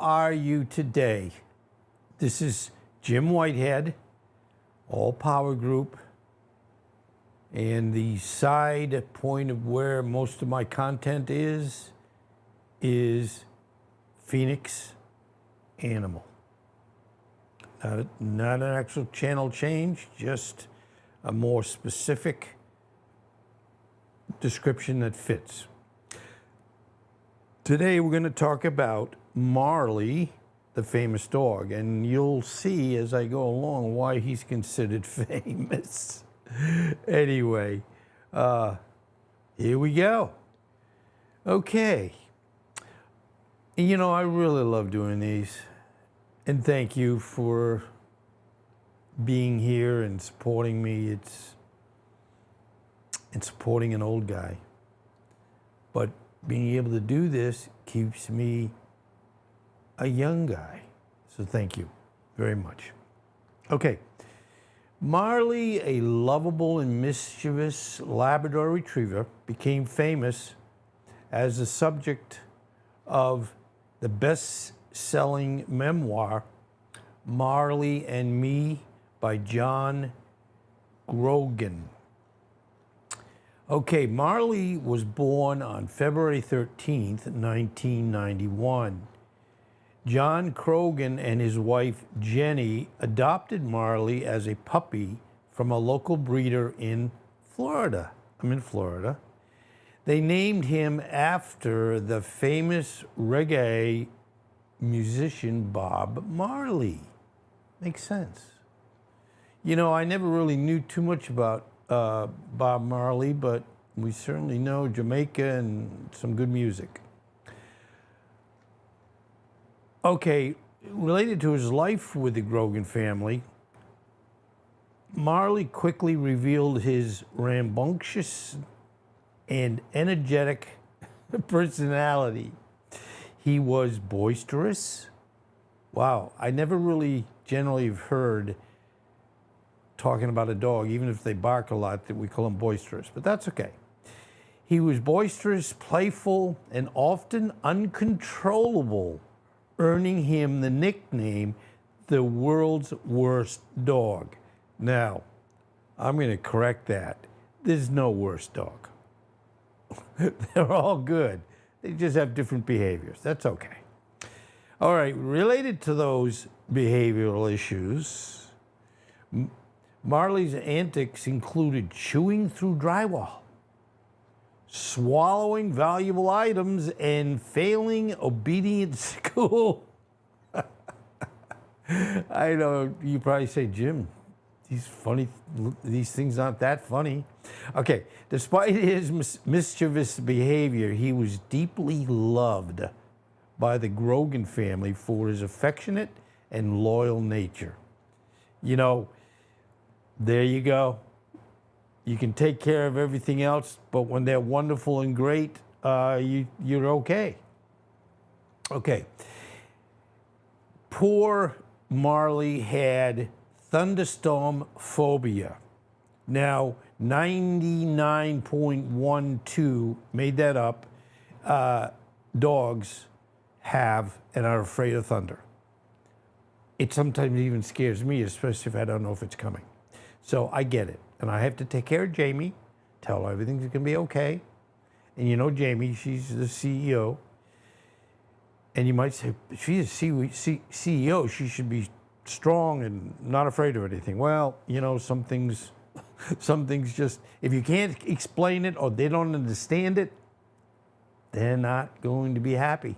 are you today? This is Jim Whitehead, All Power Group, and the side point of where most of my content is Phoenix Animal. Not an actual channel change, just a more specific description that fits. Today we're going to talk about Marley, the famous dog, and you'll see as I go along why he's considered famous. Anyway, here we go. Okay. You know, I really love doing these, and thank you for being here and supporting me. It's supporting an old guy, but being able to do this keeps me a young guy. So thank you very much. Okay. Marley, a lovable and mischievous Labrador retriever, became famous as the subject of the best-selling memoir, Marley and Me by John Grogan. Okay, Marley was born on February 13th, 1991. John Grogan and his wife Jenny adopted Marley as a puppy from a local breeder in Florida. I'm in Florida. They named him after the famous reggae musician Bob Marley. Makes sense. You know, I never really knew too much about Bob Marley, but we certainly know Jamaica and some good music. Okay, related to his life with the Grogan family, Marley quickly revealed his rambunctious and energetic personality. He was boisterous. Wow, I never really generally have heard talking about a dog, even if they bark a lot, that we call them boisterous, but that's okay. He was boisterous, playful, and often uncontrollable, earning him the nickname, the world's worst dog. Now, I'm going to correct that. There's no worst dog. They're all good. They just have different behaviors. That's okay. All right, related to those behavioral issues, Marley's antics included chewing through drywall, swallowing valuable items, and failing obedience at school. I know, you probably say, Jim, these things aren't that funny. Okay, despite his mischievous behavior, he was deeply loved by the Grogan family for his affectionate and loyal nature. You know, there you go. You can take care of everything else, but when they're wonderful and great, you're okay. Okay. Poor Marley had thunderstorm phobia. Now, 99.12, made that up, dogs have and are afraid of thunder. It sometimes even scares me, especially if I don't know if it's coming. So I get it. And I have to take care of Jamie, tell her everything's going to be okay. And you know Jamie, she's the CEO. And you might say, she's a CEO, she should be strong and not afraid of anything. Well, you know, some things just, if you can't explain it or they don't understand it, they're not going to be happy.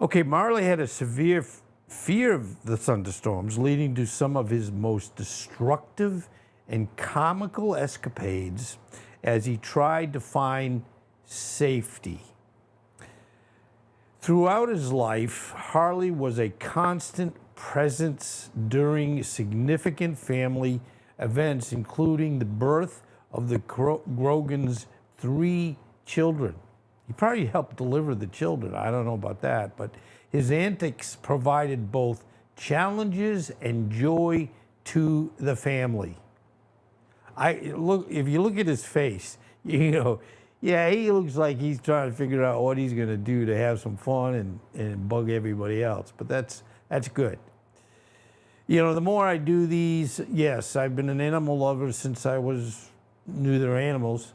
Okay, Marley had a severe fear of the thunderstorms, leading to some of his most destructive and comical escapades as he tried to find safety. Throughout his life, Marley was a constant presence during significant family events, including the birth of the Grogan's 3 children. He probably helped deliver the children. I don't know about that, but his antics provided both challenges and joy to the family. If you look at his face, you know, Yeah, he looks like he's trying to figure out what he's going to do to have some fun and bug everybody else. But that's good. You know, the more I do these, yes, I've been an animal lover since I knew they were animals.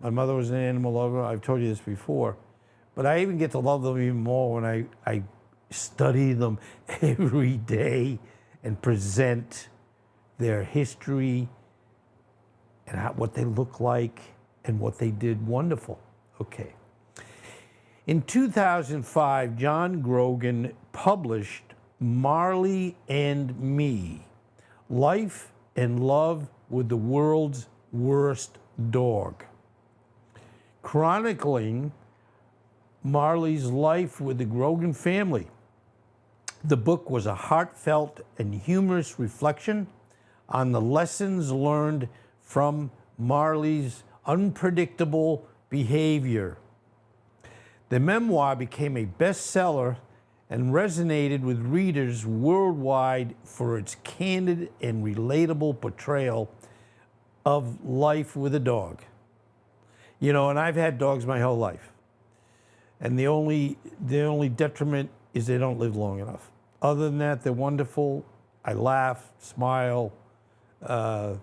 My mother was an animal lover. I've told you this before. But I even get to love them even more when I study them every day and present their history and what they look like and what they did wonderful. Okay. In 2005, John Grogan published Marley and Me, Life and Love with the World's Worst Dog, chronicling Marley's life with the Grogan family. The book was a heartfelt and humorous reflection on the lessons learned from Marley's unpredictable behavior. The memoir became a bestseller and resonated with readers worldwide for its candid and relatable portrayal of life with a dog. You know, and I've had dogs my whole life. And the only detriment is they don't live long enough. Other than that, they're wonderful. I laugh, smile, and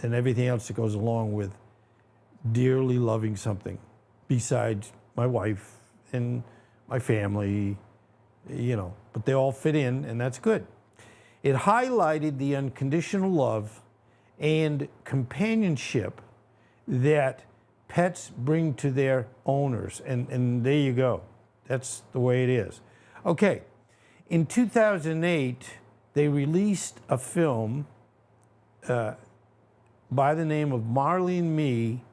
everything else that goes along with dearly loving something besides my wife and my family, you know, but they all fit in, and that's good. It highlighted the unconditional love and companionship that pets bring to their owners, and there you go. That's the way it is. Okay, in 2008, they released a film by the name of Marley and Me.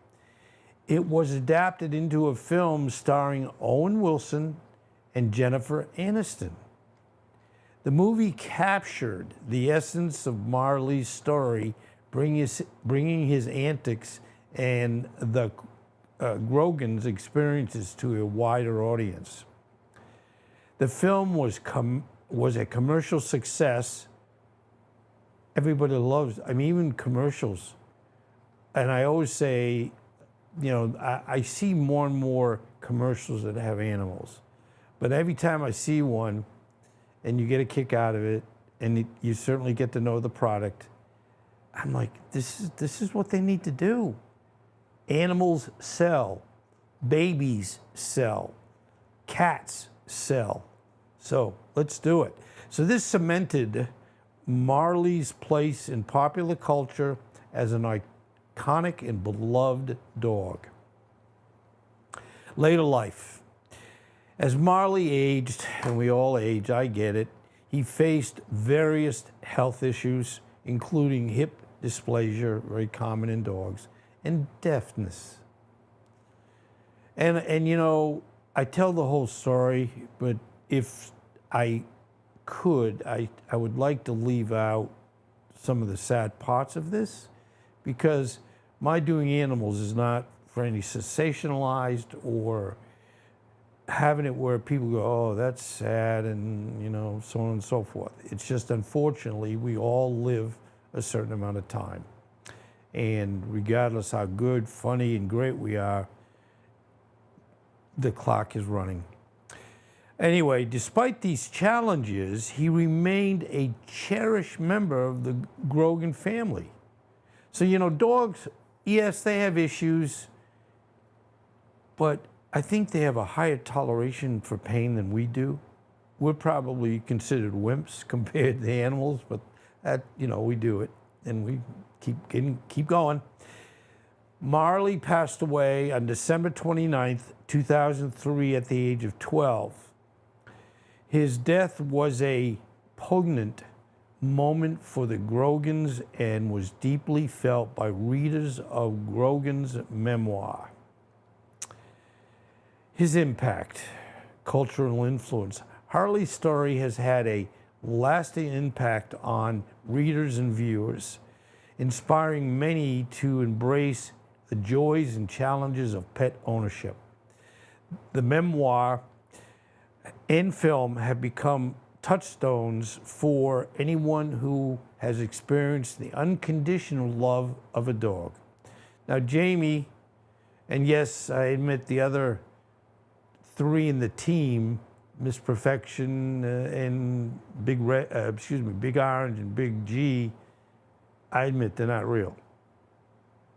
It was adapted into a film starring Owen Wilson and Jennifer Aniston. The movie captured the essence of Marley's story, bringing his antics and the Grogan's experiences to a wider audience. The film was a commercial success. Everybody loves, I mean, even commercials. And I always say, you know, I see more and more commercials that have animals. But every time I see one, and you get a kick out of it, and you certainly get to know the product, I'm like, this is what they need to do. Animals sell. Babies sell. Cats sell. So let's do it. So this cemented Marley's place in popular culture as an iconic and beloved dog. Later life. As Marley aged, and we all age, I get it, he faced various health issues, including hip dysplasia, very common in dogs, and deafness. And you know, I tell the whole story, but if I could, I would like to leave out some of the sad parts of this, because my doing animals is not for any sensationalized or having it where people go, oh, that's sad, and you know, so on and so forth. It's just, unfortunately, we all live a certain amount of time. And regardless how good, funny, and great we are, the clock is running. Anyway, despite these challenges, he remained a cherished member of the Grogan family. So, you know, dogs, yes, they have issues, but I think they have a higher toleration for pain than we do. We're probably considered wimps compared to the animals, but that, you know, we do it, and we keep going. Marley passed away on December 29th, 2003 at the age of 12. His death was a poignant moment for the Grogans and was deeply felt by readers of Grogan's memoir. His impact, cultural influence. Harley's story has had a lasting impact on readers and viewers, inspiring many to embrace the joys and challenges of pet ownership. The memoir and film have become touchstones for anyone who has experienced the unconditional love of a dog. Now, Jamie And yes, I admit the other three in the team, Miss Perfection and Big Orange and Big G, I admit they're not real.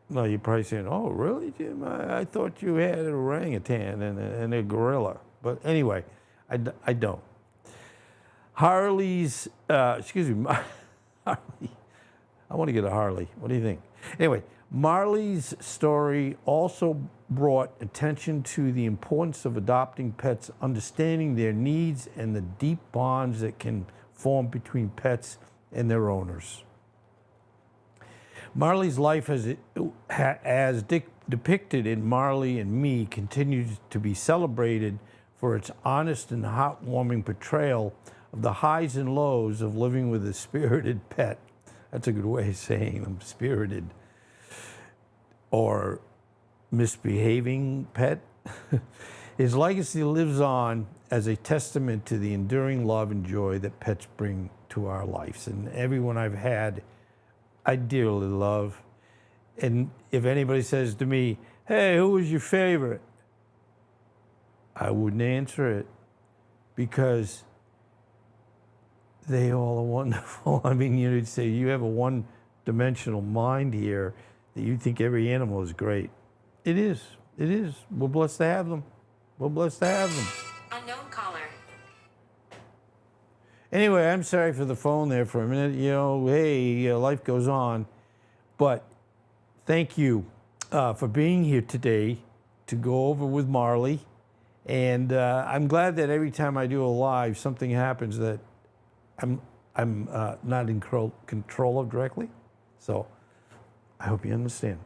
No, you're probably saying, "Oh, really, Jim? I thought you had an orangutan and a gorilla." But anyway, I don't. Harley's, Harley. I want to get a Harley. What do you think? Anyway, Marley's story also brought attention to the importance of adopting pets, understanding their needs, and the deep bonds that can form between pets and their owners. Marley's life as depicted in Marley and Me continues to be celebrated for its honest and heartwarming portrayal of the highs and lows of living with a spirited pet. That's a good way of saying them, spirited. Or misbehaving pet. His legacy lives on as a testament to the enduring love and joy that pets bring to our lives. And everyone I've had, I dearly love. And if anybody says to me, "Hey, who was your favorite?" I wouldn't answer it, because they all are wonderful. I mean, you'd say you have a one-dimensional mind here that you think every animal is great. It is. It is. We're blessed to have them. We're blessed to have them. Unknown caller. Anyway, I'm sorry for the phone there for a minute. You know, hey, life goes on. But thank you for being here today to go over with Marley. And I'm glad that every time I do a live, something happens that I'm not in control of directly. So I hope you understand.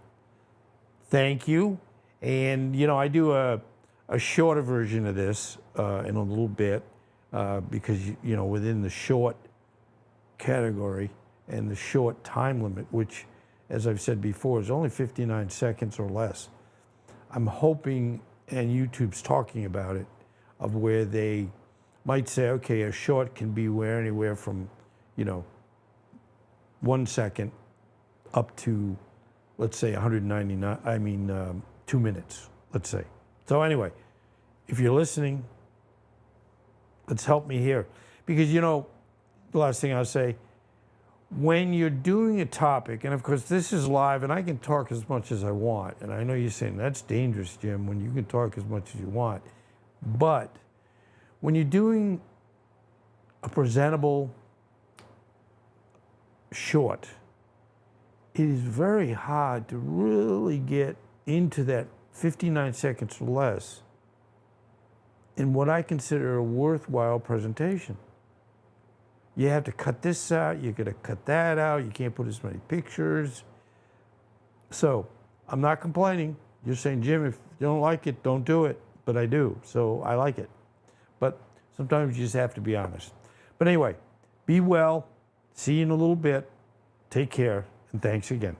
Thank you. And, you know, I do a shorter version of this in a little bit because, you know, within the short category and the short time limit, which, as I've said before, is only 59 seconds or less, I'm hoping, and YouTube's talking about it, of where they might say, okay, a short can be anywhere from, you know, 1 second up to, let's say, 2 minutes, let's say. So anyway, if you're listening, let's help me here. Because, you know, the last thing I'll say, when you're doing a topic, and of course this is live and I can talk as much as I want, and I know you're saying that's dangerous, Jim, when you can talk as much as you want, but when you're doing a presentable short, it is very hard to really get into that 59 seconds or less in what I consider a worthwhile presentation. You have to cut this out, you gotta cut that out, you can't put as many pictures. So I'm not complaining. You're saying, Jim, if you don't like it, don't do it. But I do, so I like it. But sometimes you just have to be honest. But anyway, be well. See you in a little bit. Take care, and thanks again.